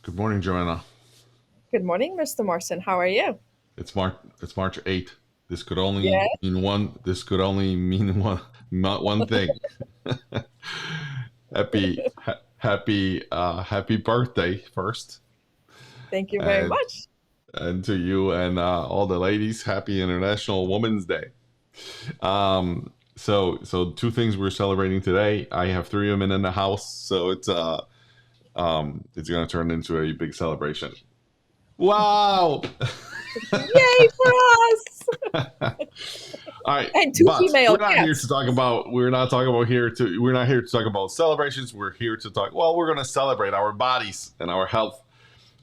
Good morning, Joanna. Good morning, Mr. Morrison. How are you? It's March 8th. This could only Yeah, mean one. This could only mean one. Not one thing. Happy birthday first, thank you very and much. to you and all the ladies. Happy International Women's Day. So two things we're celebrating today. I have three women in the house, so it's gonna turn into a big celebration. Wow. Yay for us! All right, And two but female we're not here to cats. talk about. We're not here to talk about celebrations. We're here to talk. Well, we're going to celebrate our bodies and our health.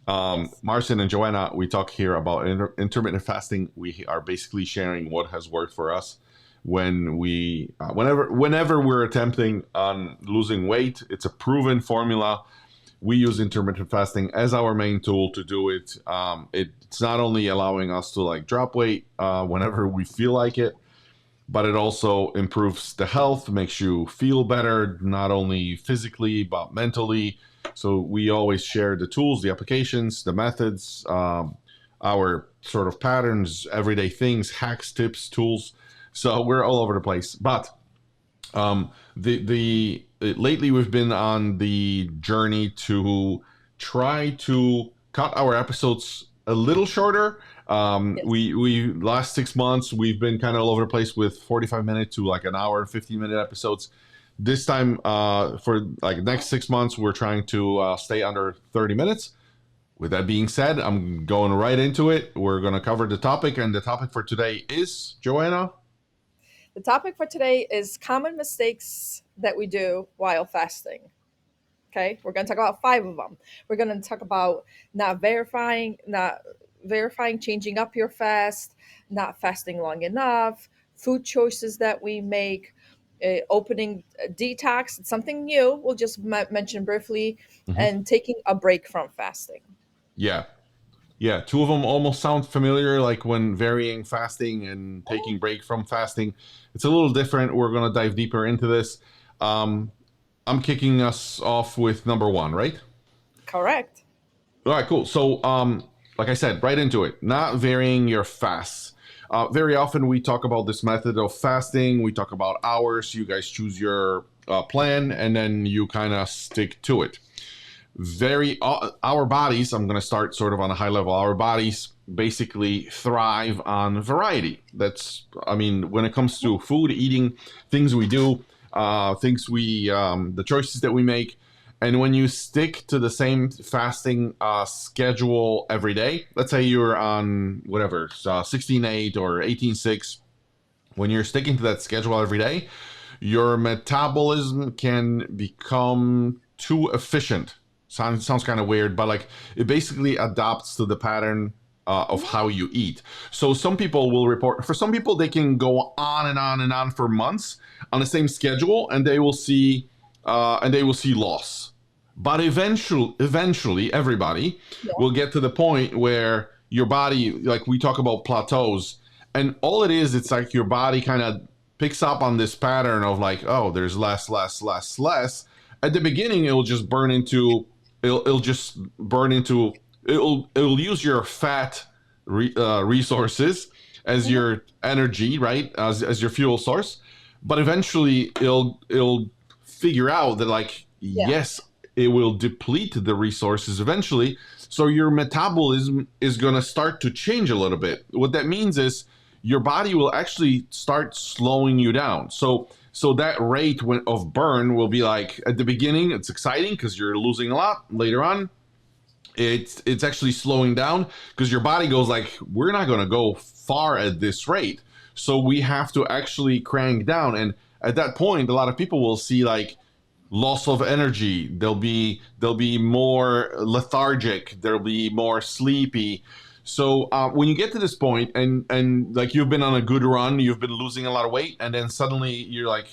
Yes. Marcin and Joanna, we talk here about intermittent fasting. We are basically sharing what has worked for us whenever we're attempting on losing weight. It's a proven formula. We use intermittent fasting as our main tool to do it. It's not only allowing us to like drop weight whenever we feel like it, but it also improves the health, makes you feel better, not only physically, but mentally. So we always share the tools, the applications, the methods, our sort of patterns, everyday things, hacks, tips, tools. So we're all over the place. But the lately we've been on the journey to try to cut our episodes a little shorter. Yes. We last 6 months we've been kind of all over the place with 45 minute to like an hour 15-minute episodes. This time for like next 6 months we're trying to stay under 30 minutes. With that being said, I'm going right into it. We're going to cover the topic, and the topic for today is Joanna. The topic for today is common mistakes that we do while fasting. Okay, we're going to talk about five of them. We're going to talk about not verifying, changing up your fast, not fasting long enough, food choices that we make, opening a detox, it's something new. We'll just mention briefly, Mhm. and taking a break from fasting. Yeah, yeah, two of them almost sound familiar, like when varying fasting and Mhm. taking break from fasting. It's a little different. We're going to dive deeper into this. Um, I'm kicking us off with number one, right? Correct. All right, cool. So, like I said, right into it. Not varying your fasts. Very often we talk about this method of fasting. We talk about hours. You guys choose your plan, and then you kind of stick to it. Our bodies, I'm going to start sort of on a high level. Our bodies basically thrive on variety. I mean, when it comes to food, eating, things we do, the choices that we make. And when you stick to the same fasting schedule every day, let's say you're on whatever, 16:8 or 18:6, when you're sticking to that schedule every day, your metabolism can become too efficient. Sounds kind of weird, but like it basically adapts to the pattern of Mhm. how you eat. So some people will report. For some people, they can go on and on and on for months on the same schedule, and they will see loss. But eventually, everybody Yeah. will get to the point where your body, like we talk about plateaus, and all it is, it's like your body kind of picks up on this pattern of like, oh, there's less, less, less, less. At the beginning, it'll just burn into it'll use your fat resources as Mhm. your energy, right? As your fuel source. But eventually, it'll figure out that like Yeah. yes, it will deplete the resources eventually. So your metabolism is going to start to change a little bit. What that means is your body will actually start slowing you down. So that rate of burn will be like at the beginning it's exciting because you're losing a lot. Later on, it's actually slowing down because your body goes like we're not going to go far at this rate. So we have to actually crank down, and at that point a lot of people will see like loss of energy. They'll be more lethargic. They'll be more sleepy. So when you get to this point, and like you've been on a good run, you've been losing a lot of weight, and then suddenly you're like,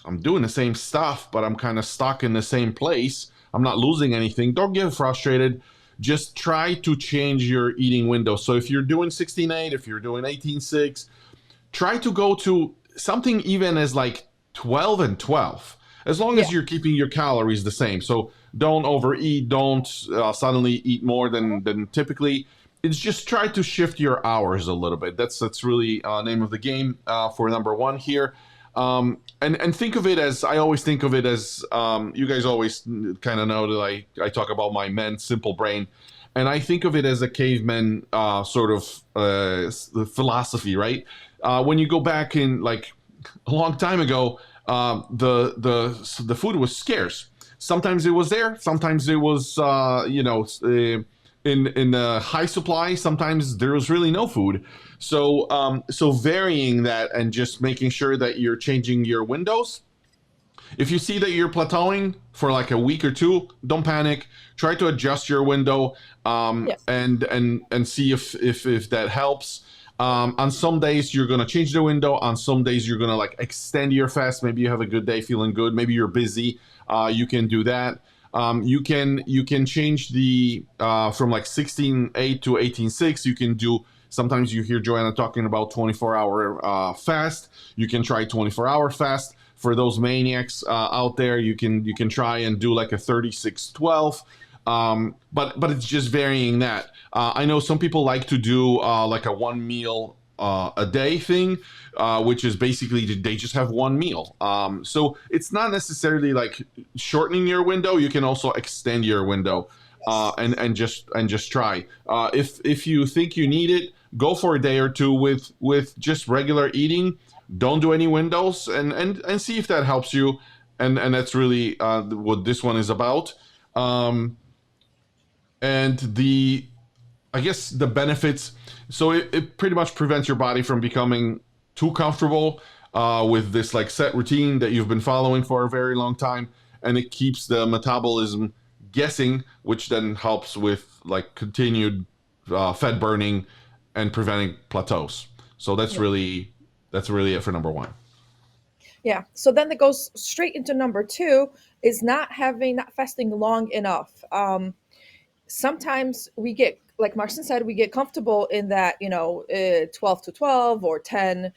I'm doing the same stuff, but I'm kind of stuck in the same place. I'm not losing anything. Don't get frustrated. Just try to change your eating window. So if you're doing 16:8, if you're doing 18:6, try to go to something even as like 12 and 12, as long Yeah. as you're keeping your calories the same. So don't overeat. Don't suddenly eat more than typically. It's just try to shift your hours a little bit. That's really name of the game for number one here. And think of it as I always think of it as you guys always kind of know that I talk about my men's simple brain, and I think of it as a caveman sort of philosophy, right? When you go back in like a long time ago, the food was scarce. Sometimes it was there. Sometimes it was in high supply. Sometimes there was really no food. So varying that and just making sure that you're changing your windows. If you see that you're plateauing for like a week or two, don't panic. Try to adjust your window Yes. and see if that helps. On some days you're gonna change the window. On some days you're gonna like extend your fast. Maybe you have a good day, feeling good. Maybe you're busy. You can do that. You can change the from like 16:8 to 18:6. You can do. Sometimes you hear Joanna talking about 24-hour fast. You can try 24-hour fast. For those maniacs out there, you can try and do like a 36-12. But it's just varying that. I know some people like to do like a one meal a day thing, which is basically they just have one meal. So it's not necessarily like shortening your window. You can also extend your window and just try. If you think you need it, go for a day or two with just regular eating. Don't do any windows and see if that helps you. And that's really what this one is about. And I guess the benefits. So it pretty much prevents your body from becoming too comfortable with this like set routine that you've been following for a very long time, and it keeps the metabolism guessing, which then helps with like continued fat burning and preventing plateaus. So that's really it for number one. Yeah. So then that goes straight into number two is not fasting long enough. Sometimes we get, like Marcin said, we get comfortable in that, 12 to 12 or 10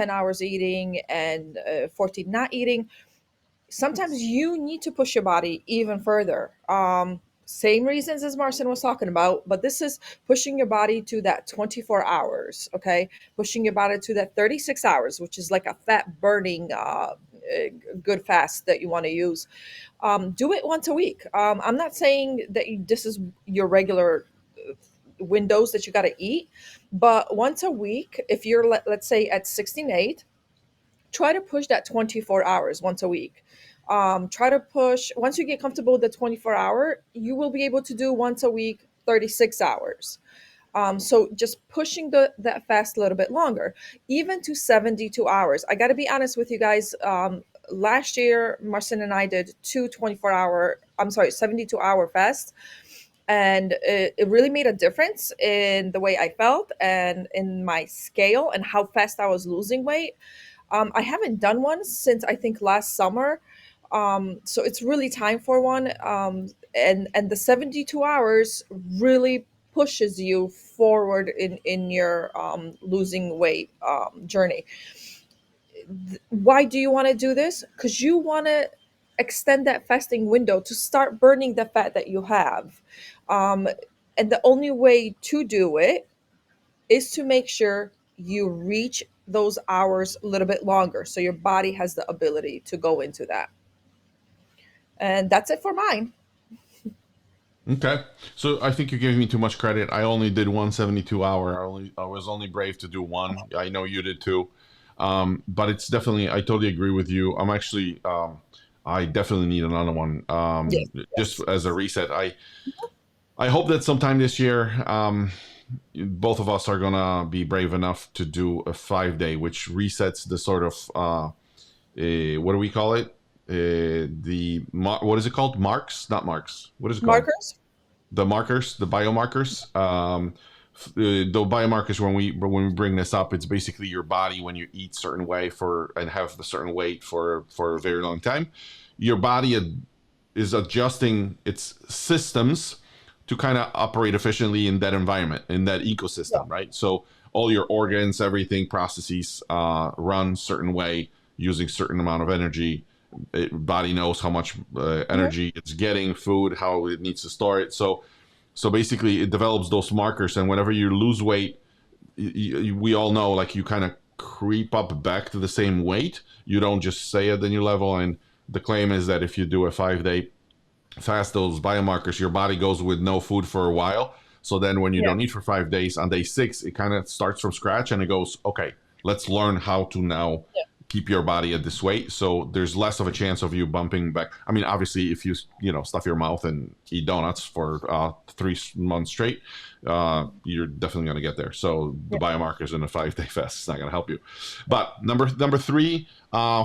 hours eating and 14 not eating. Sometimes you need to push your body even further. Same reasons as Marcin was talking about, but this is pushing your body to that 24 hours, okay? Pushing your body to that 36 hours, which is like a fat burning good fast that you want to use. Do it once a week. I'm not saying that this is your regular windows that you got to eat, but once a week, if you're, let's say, at 16:8, try to push that 24 hours once a week. Try to push, once you get comfortable with the 24-hour, you will be able to do once a week 36 hours. So just pushing that fast a little bit longer, even to 72 hours. I got to be honest with you guys. Last year, Marcin and I did two 24-hour, I'm sorry, 72-hour fasts. And it really made a difference in the way I felt and in my scale and how fast I was losing weight. I haven't done one since I think last summer. So it's really time for one. And the 72 hours really pushes you forward in your losing weight journey. Why do you want to do this? Because you want to extend that fasting window to start burning the fat that you have. Um, and the only way to do it is to make sure you reach those hours a little bit longer so your body has the ability to go into that. And that's it for mine. Okay, so I think you're giving me too much credit. I only did 172 hour. I was only brave to do one. I know you did too. But it's definitely. I totally agree with you. I'm actually. I definitely need another one. Yes, Just yes. as a reset. I hope that sometime this year, both of us are gonna be brave enough to do a 5 day, which resets the sort of what do we call it? What is it called? Marks, not marks. What is it called? Markers? The markers, the biomarkers. The biomarkers when we bring this up, it's basically your body when you eat certain way for and have a certain weight for a very long time. Your body is adjusting its systems to kind of operate efficiently in that environment, in that Yeah. ecosystem, right? So all your organs, everything, processes run certain way using certain amount of energy, body knows how much Mhm. energy it's getting, food, how it needs to store it. So basically, it develops those markers, and whenever you lose weight, we all know, like, you kind of creep up back to the same weight. You don't just stay at the new level. And the claim is that if you do a 5 day fast, those biomarkers, your body goes with no food for a while. So then when you Yeah. don't eat for 5 days, on day six, it kind of starts from scratch and it goes, okay, let's learn how to now Yeah. keep your body at this weight. So there's less of a chance of you bumping back. I mean, obviously, if you stuff your mouth and eat donuts for 3 months straight, you're definitely going to get there. So the Yeah. biomarkers in a 5 day fast is not going to help you. But number three,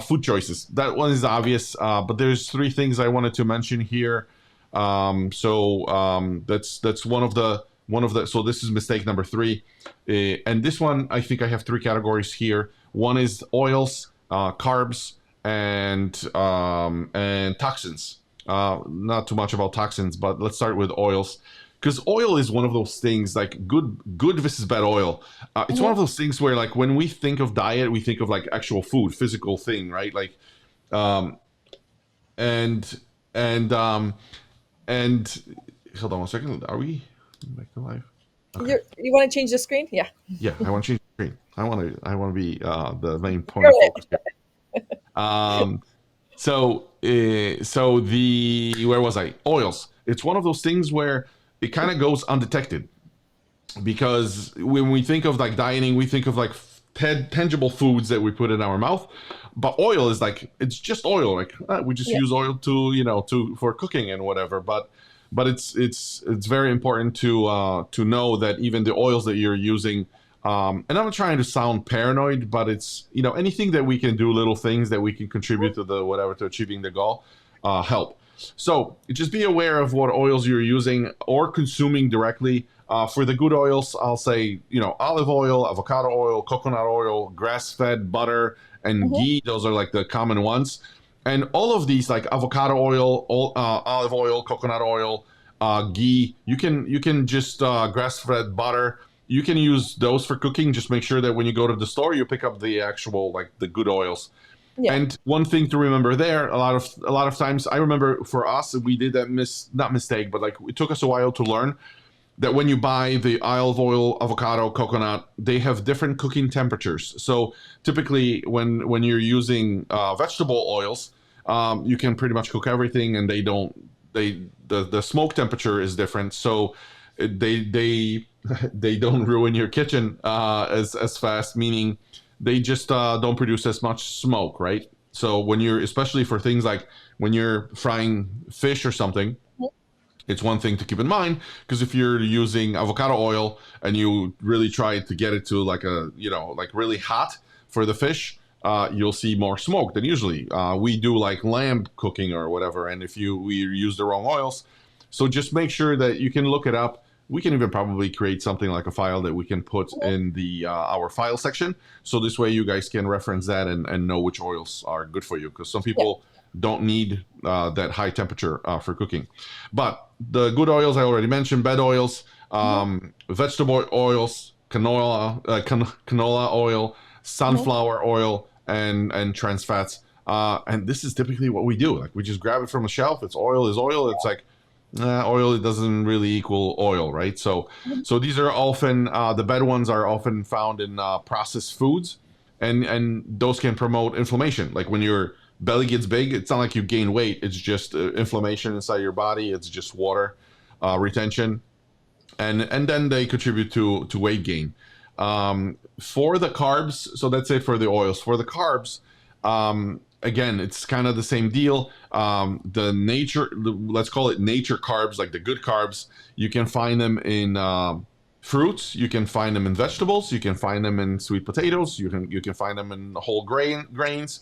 food choices. That one is obvious, but there's three things I wanted to mention here. That's one of the. So this is mistake number three, and this one, I think I have three categories here. One is oils, carbs, and toxins. Not too much about toxins, but let's start with oils, because oil is one of those things, like good versus bad oil. It's one Mhm. of those things where, like, when we think of diet, we think of like actual food, physical thing, right? Like, um, and and and hold on one second. Are we back to life? Okay. You want to change the screen? Yeah. Yeah, I want to change the screen. I want to be the main point Go of focus ahead. here. Um, so the where was I? Oils. It's one of those things where it kind of goes undetected, because when we think of like dieting, we think of like tangible foods that we put in our mouth. But oil is like, it's just oil. Like, we just Yeah. use oil to for cooking and whatever. But it's very important to know that even the oils that you're using. And I'm not trying to sound paranoid, but it's, anything that we can do, little things that we can contribute to the whatever, to achieving the goal, help. So just be aware of what oils you're using or consuming directly. For the good oils, I'll say, olive oil, avocado oil, coconut oil, grass-fed butter, and Mhm. ghee. Those are like the common ones. And all of these, like avocado oil, olive oil, coconut oil, ghee, you can just grass-fed butter. You can use those for cooking. Just make sure that when you go to the store, you pick up the actual, like, the good oils. Yeah. And one thing to remember there, a lot of times, I remember for us, we did that not mistake, but like, it took us a while to learn that when you buy the olive oil, avocado, coconut, they have different cooking temperatures. So typically, when you're using vegetable oils, you can pretty much cook everything, and the smoke temperature is different. So they they don't ruin your kitchen as fast. Meaning, they just don't produce as much smoke, right? So when you're, especially for things like when you're frying fish or something, Mhm. it's one thing to keep in mind, because if you're using avocado oil and you really try to get it to like like really hot for the fish, you'll see more smoke than usually. We do like lamb cooking or whatever, and if we use the wrong oils, so just make sure that you can look it up. We can even probably create something like a file that we can put Mhm. in the our file section, so this way you guys can reference that and know which oils are good for you, because some Yeah. people don't need that high temperature for cooking. But the good oils I already mentioned: bed oils, Mhm. vegetable oils, canola oil, Mhm. sunflower oil, and trans fats. And this is typically what we do. Like, we just grab it from the shelf. It's oil is oil. It's like, oil, it doesn't really equal oil, right? So Mhm. so these are often, the bad ones are often found in processed foods, and those can promote inflammation. Like, when your belly gets big, it's not like you gain weight. It's just inflammation inside your body. It's just water retention, and then they contribute to weight gain. For the carbs, so that's it for the oils. For the carbs, again, it's kind of the same deal. Let's call it nature carbs, like the good carbs. You can find them in fruits. You can find them in vegetables. You can find them in sweet potatoes. You can find them in whole grains.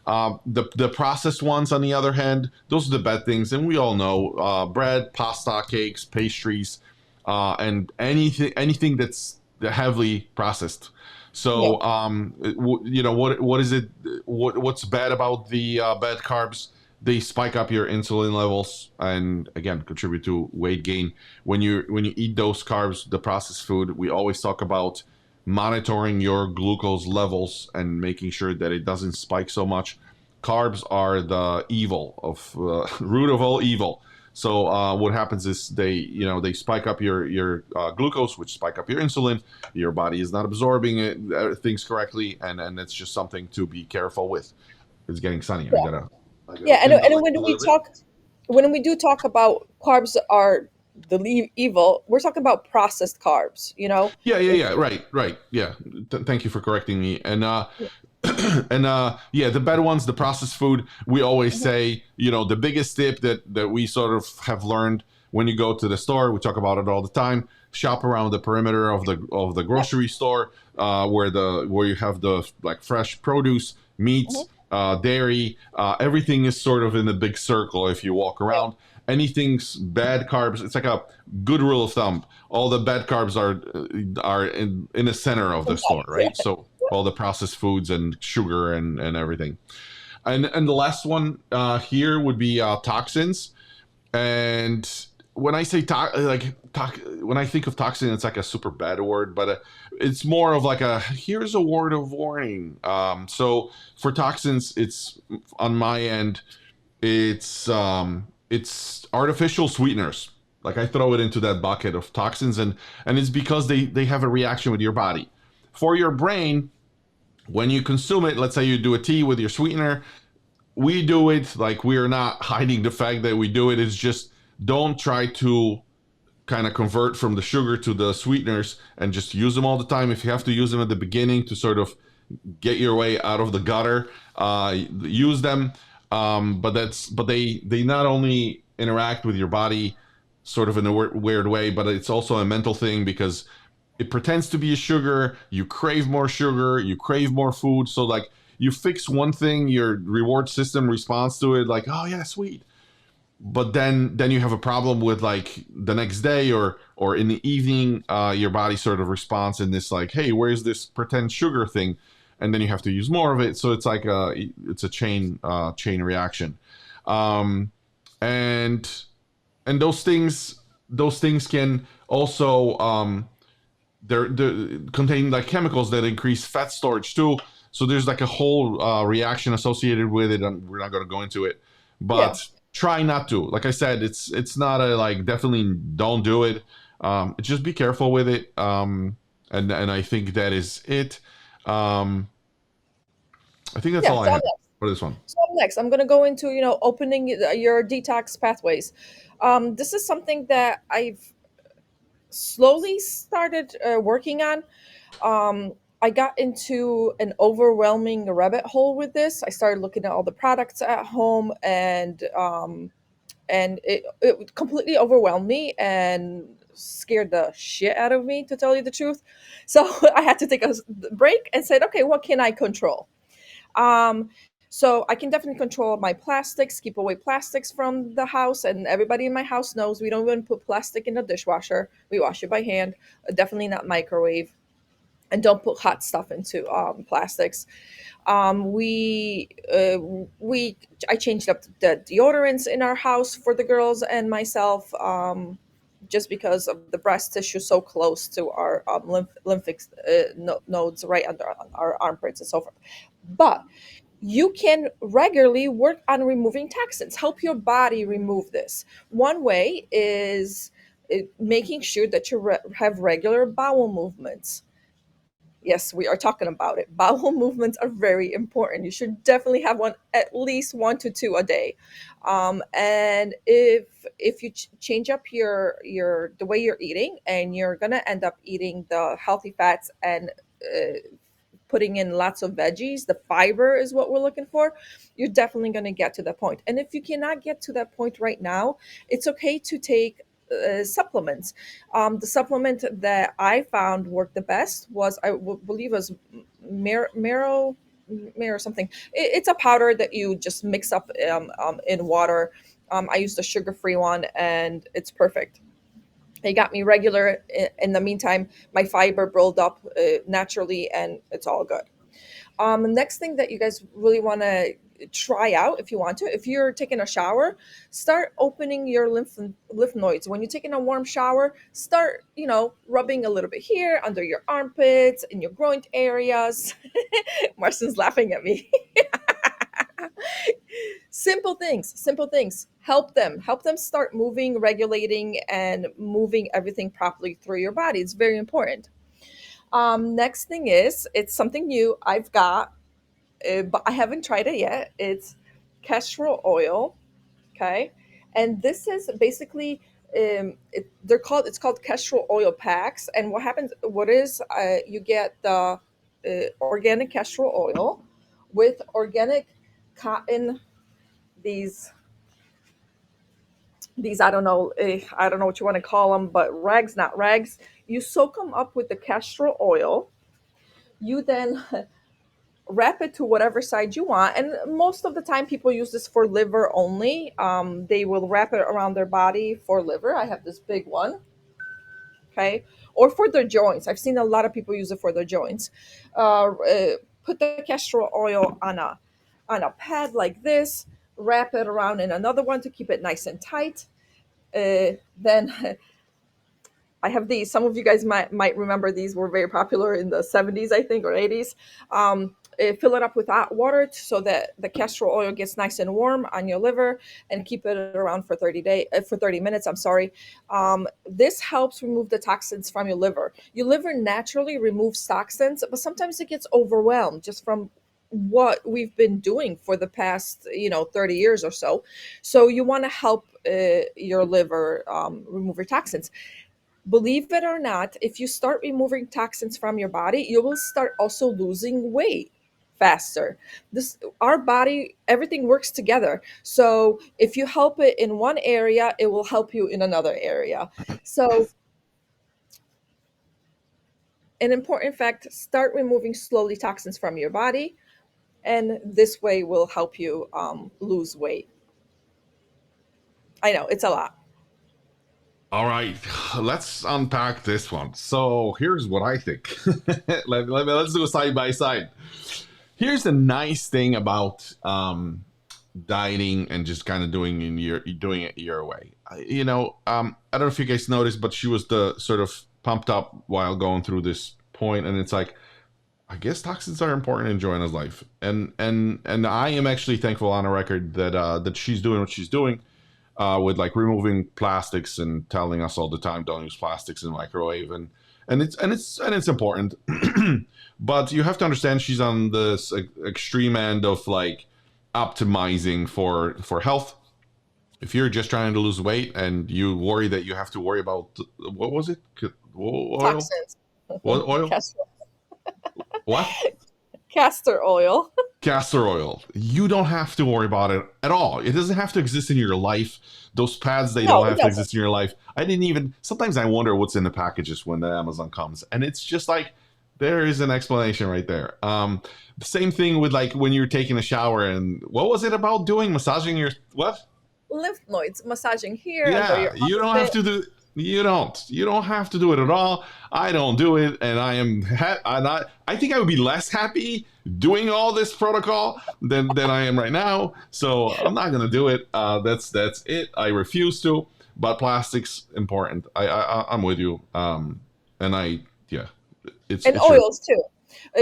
The processed ones, on the other hand, those are the bad things, and we all know, bread, pasta, cakes, pastries, and anything that's heavily processed. Yeah. So, what is it? What's bad about the bad carbs? They spike up your insulin levels, and again, contribute to weight gain. When you eat those carbs, the processed food, we always talk about monitoring your glucose levels and making sure that it doesn't spike so much. carbs are the evil of root of all evil. So what happens is they spike up your glucose, which spike up your insulin. Your body is not absorbing things correctly, and it's just something to be careful with. It's getting sunny. Yeah, I gotta yeah, dim the and light a little bit. when we do talk about carbs are the evil, we're talking about processed carbs. Yeah, yeah, If yeah. Right, right. Yeah. Thank you for correcting me. And and yeah, the bad ones, the processed food. We always Mhm. say, the biggest tip that we sort of have learned when you go to the store. We talk about it all the time. Shop around the perimeter of the Yep. grocery store, where you have the like fresh produce, Mhm. meats, dairy. Everything is sort of in a big circle. If you walk Yep. around, anything's bad carbs. It's like a good rule of thumb. All the bad carbs are in the center of the store, right? So all the processed foods and sugar and everything. And the last one here would be toxins. And when I say when I think of toxin, it's like a super bad word, but it's more of like here's a word of warning. So for toxins, it's on my end, it's artificial sweeteners. Like I throw it into that bucket of toxins, and it's because they have a reaction with your body. For your brain, when you consume it, let's say you do a tea with your sweetener, we do it like we're not hiding the fact that we do it. It's just don't try to kind of convert from the sugar to the sweeteners and just use them all the time. If you have to use them at the beginning to sort of get your way out of the gutter, use them. But they not only interact with your body sort of in a weird way, but it's also a mental thing because it pretends to be a sugar. You crave more sugar. You crave more food. So like you fix one thing, your reward system responds to it like, oh yeah, sweet. But then you have a problem with like the next day or in the evening, your body sort of responds in this like, hey, where's this pretend sugar thing? And then you have to use more of it. So it's like it's a chain reaction, um, and and those things can also they're contain like chemicals that increase fat storage too. So there's like a whole reaction associated with it, and we're not going to go into it. Yeah. But try not to. Like I said, it's not a like definitely don't do it. Just be careful with it. And I think that is it. Um, I think that's Yeah. all I So I'm have next. for this one. I'm going to go into opening your detox pathways. This is something that I've slowly started working on. I got into an overwhelming rabbit hole with this. I started looking at all the products at home, and it completely overwhelmed me and scared the shit out of me, to tell you the truth. So I had to take a break and said, okay, what can I control? Um, so I can definitely control my plastics, keep away plastics from the house, and everybody in my house knows we don't even put plastic in the dishwasher. We wash it by hand, definitely not microwave, and don't put hot stuff into plastics. We I changed up the deodorants in our house for the girls and myself, just because of the breast tissue so close to our lymphic nodes right under our armpits and so forth. But you can regularly work on removing toxins, help your body remove this. One way is making sure that you have regular bowel movements. Yes, we are talking about it. Bowel movements are very important. You should definitely have one, at least 1 to 2 a day. And if you change up your the way you're eating, and you're gonna end up eating the healthy fats and putting in lots of veggies, the fiber is what we're looking for. You're definitely gonna get to that point. And if you cannot get to that point right now, it's okay to take supplements. The supplement that I found worked the best was, believe, was marrow or something. It's a powder that you just mix up in water. I used a sugar-free one, and it's perfect. It got me regular. In the meantime, my fiber built up naturally, and it's all good. The next thing that you guys really want to try out, if you want to, if you're taking a shower, start opening your lymph nodes. When you're taking a warm shower, start, rubbing a little bit here under your armpits, in your groin areas. Marcin's laughing at me. Simple things. Help them start moving, regulating, and moving everything properly through your body. It's very important. Next thing is, it's something new I've got, but I haven't tried it yet. It's castor oil. Okay, and this is basically it's called castor oil packs. And what happens? What is you get the organic castor oil with organic cotton, these I don't know what you want to call them, but rags, not rags. You soak them up with the castor oil. You then wrap it to whatever side you want, and most of the time people use this for liver only. They will wrap it around their body for liver. I have this big one. Okay, or for their joints. I've seen a lot of people use it for their joints. Put the castor oil on a pad like this, wrap it around in another one to keep it nice and tight. Then I have these. Some of you guys might remember these were very popular in the 70s, I think, or 80s. Fill it up with hot water so that the castor oil gets nice and warm on your liver, and keep it around for 30 minutes. I'm sorry. This helps remove the toxins from your liver. Your liver naturally removes toxins, but sometimes it gets overwhelmed just from what we've been doing for the past 30 years or so. So you want to help your liver remove your toxins. Believe it or not, if you start removing toxins from your body, you will start also losing weight faster. This Our body, everything works together. So if you help it in one area, it will help you in another area. So an important fact, start removing slowly toxins from your body, and this way will help you lose weight. I know it's a lot. All right, let's unpack this one. So here's what I think. Let's do a side by side. Here's the nice thing about dieting and just kind of doing it your way. I don't know if you guys noticed, but she was the sort of pumped up while going through this point, and it's like, I guess toxins are important in Joanna's life, and I am actually thankful on a record that she's doing what she's doing. With like removing plastics and telling us all the time don't use plastics in the microwave, and it's important. But you have to understand she's on this extreme end of like optimizing for health. If you're just trying to lose weight and you worry that you have to worry about what was it, oil, Toxins. what oil, Castor, what, castor oil. castor oil, you don't have to worry about it at all. It doesn't have to exist in your life. Those pads, they No, don't it have to doesn't. exist in your life. I didn't even, sometimes I wonder what's in the packages when the Amazon comes, and it's just like, there is an explanation right there. The same thing with like when you're taking a shower, and what was it about doing, massaging your what? Lymph nodes, massaging here under Yeah, your you don't have armpit. to do. You don't have to do it at all. I don't do it, and I think I would be less happy doing all this protocol than I am right now. So I'm not gonna do it. That's it. I refuse to. But plastics important. I'm with you. And yeah, And it's true. oils too.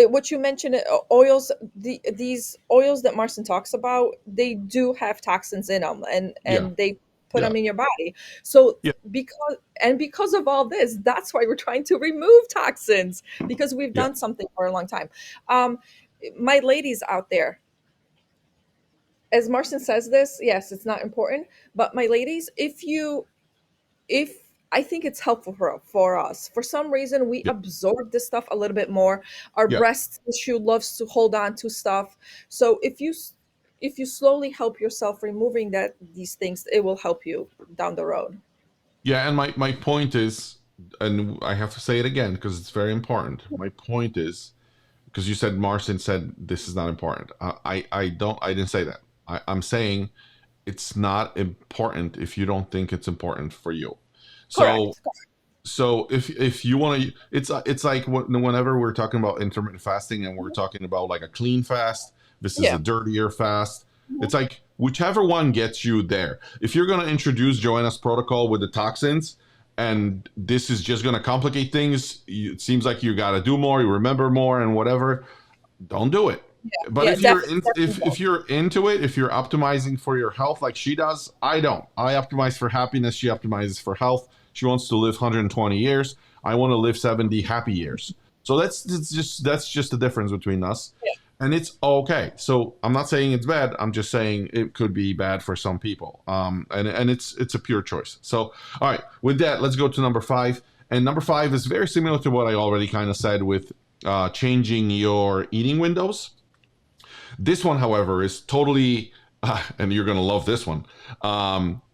What you mentioned, oils. These oils that Marcin talks about, they do have toxins in them, and Yeah, they put yeah, them in your body. So yeah, because of all this, that's why we're trying to remove toxins, because we've yeah, done something for a long time. Um, my ladies out there, as Marcin says this, yes, it's not important, but my ladies, if I think it's helpful for us. For some reason, we yeah, absorb this stuff a little bit more. Our yeah. breast tissue loves to hold on to stuff. So if you slowly help yourself removing these things, it will help you down the road. Yeah, and my point is, and I have to say it again because it's very important. My point is, because you said Marcin said this is not important. I didn't say that. I'm saying it's not important if you don't think it's important for you. So Correct. if you want to, it's like whenever we're talking about intermittent fasting and we're Mhm. talking about like a clean fast, this is a Yeah. dirtier fast. Mhm. It's like whichever one gets you there. If you're going to introduce Joanna's protocol with the toxins, and this is just going to complicate things, it seems like you got to do more, you remember more, and whatever. Don't do it. But Yeah, if you're definitely if both. you're into it, if you're optimizing for your health like she does, I don't. I optimize for happiness. She optimizes for health. She wants to live 120 years. I want to live 70 happy years. So that's just the difference between us, Yeah. and it's okay. So I'm not saying it's bad. I'm just saying it could be bad for some people. And it's a pure choice. So all right, with that, let's go to number five. And number five is very similar to what I already kind of said with changing your eating windows. This one, however, is totally, and you're gonna love this one.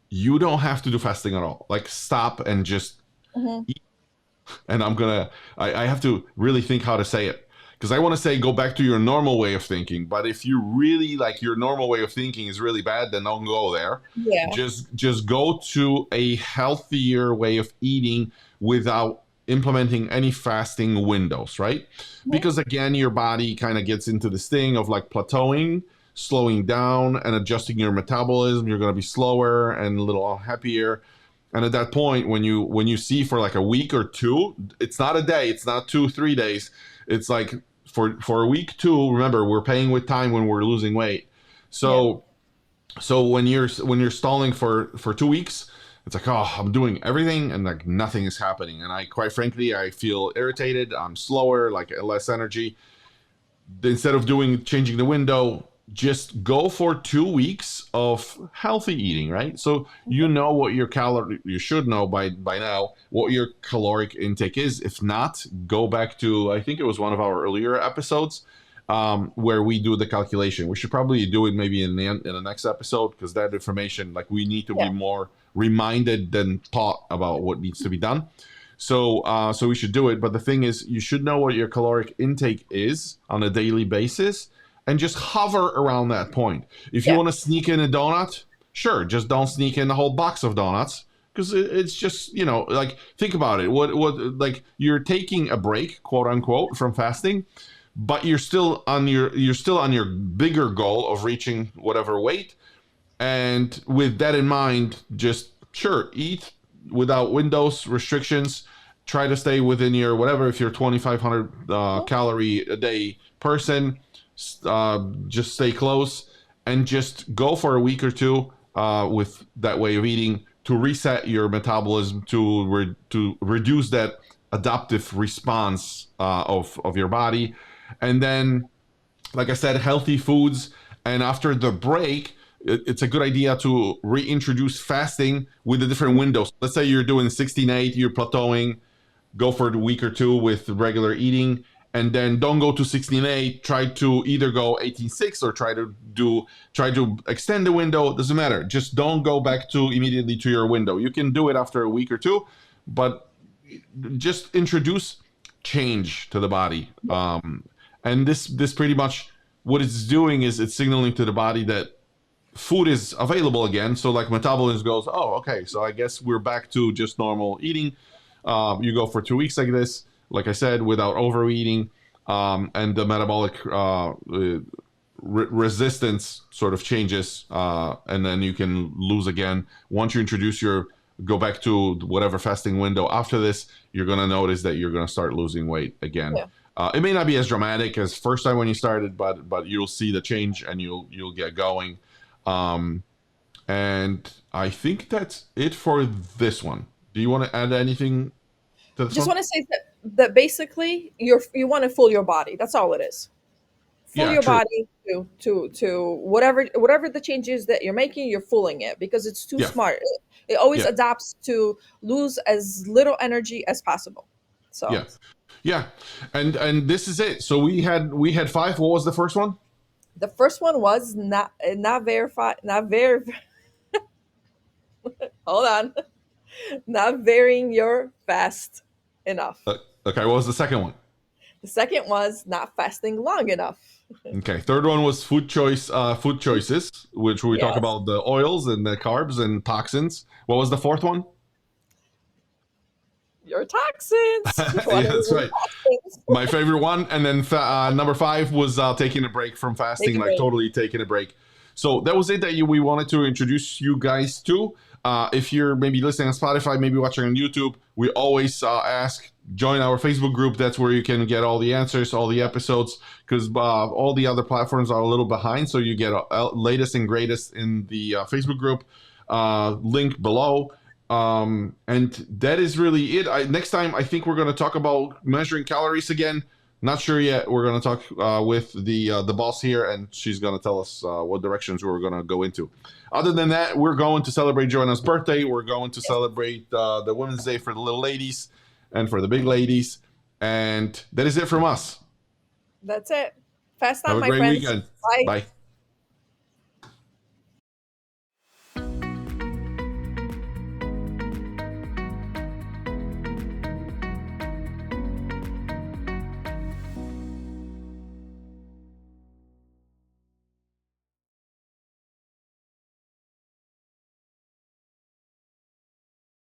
You don't have to do fasting at all. Like stop and just Hmm. eat. And I have to really think how to say it because I want to say go back to your normal way of thinking. But if you really like your normal way of thinking is really bad, then don't go there. Yeah. Just go to a healthier way of eating without implementing any fasting windows, right? Mhm. Because again, your body kind of gets into this thing of like plateauing, slowing down, and adjusting your metabolism. You're going to be slower and a little happier. And at that point, when you see for like a week or two, it's not a day, it's not 2 3 days. It's like for a week two. Remember, we're paying with time when we're losing weight. Yeah. So when you're stalling for 2 weeks, it's like, oh, I'm doing everything and like nothing is happening. And I quite frankly, I feel irritated. I'm slower, like less energy. Instead of doing changing the window, just go for 2 weeks of healthy eating, right? So you know what your calorie, you should know by now what your caloric intake is. If not, go back to, I think it was one of our earlier episodes, where we do the calculation. We should probably do it maybe in the next episode because that information, like we need to be Yeah. more reminded than taught about what needs to be done. So we should do it. But the thing is, you should know what your caloric intake is on a daily basis, and just hover around that point. If you Yeah. want to sneak in a donut, sure, just don't sneak in a whole box of donuts because it's just like think about it. What like you're taking a break, quote unquote, from fasting, but you're still on your bigger goal of reaching whatever weight. And with that in mind, just sure eat without windows restrictions. Try to stay within your whatever. If you're 2,500 Mhm. calorie a day person, just stay close and just go for a week or two with that way of eating to reset your metabolism to reduce that adaptive response of your body, and then like I said, healthy foods. And after the break, it's a good idea to reintroduce fasting with the different windows. Let's say you're doing 16/8, you're plateauing, go for a week or two with regular eating, and then don't go to 16/8. Try to either go 18/6 or try to extend the window. It doesn't matter. Just don't go back to immediately to your window. You can do it after a week or two, but just introduce change to the body. And this pretty much what it's doing is it's signaling to the body that food is available again. So like metabolism goes, oh, okay, so I guess we're back to just normal eating. You go for 2 weeks like this, like I said, without overeating, and the metabolic resistance sort of changes, and then you can lose again. Once you introduce your go back to whatever fasting window after this, you're going to notice that you're going to start losing weight again. Yeah. It may not be as dramatic as first time when you started, but you'll see the change and you'll get going. Um, and I think that's it for this one. Do you want to add anything to this Just one? want to say that basically you want to fool your body. That's all it is. Fool Yeah, your true. body to whatever the changes that you're making, you're fooling it because it's too Yeah, smart. It always yeah, adapts to lose as little energy as possible. So yeah, yeah. And this is it. So we had five. What was the first one? the first one was not verified, not ver. Hold on, not varying your fast enough. Okay, what was the second one? The second was not fasting long enough. Okay, third one was food choices, which we talk Yes, about the oils and the carbs and toxins. What was the fourth one? your toxins. You want Yeah, to that's remove right. toxins. My favorite one. And then number five was taking a break from Take fasting, a like break. totally taking a break. So that was it that we wanted to introduce you guys to. If you're maybe listening on Spotify, maybe watching on YouTube, we always ask join our Facebook group. That's where you can get all the answers, all the episodes, because all the other platforms are a little behind. So you get latest and greatest in the Facebook group. Link below. And that is really it. Next time, I think we're going to talk about measuring calories again. Not sure yet. We're going to talk with the boss here, and she's going to tell us what directions we're going to go into. Other than that, we're going to celebrate Joanna's birthday. We're going to celebrate the Women's Day for the little ladies and for the big ladies. And that is it from us. That's it. Fast Have on, a my great friends. weekend. Bye. Bye.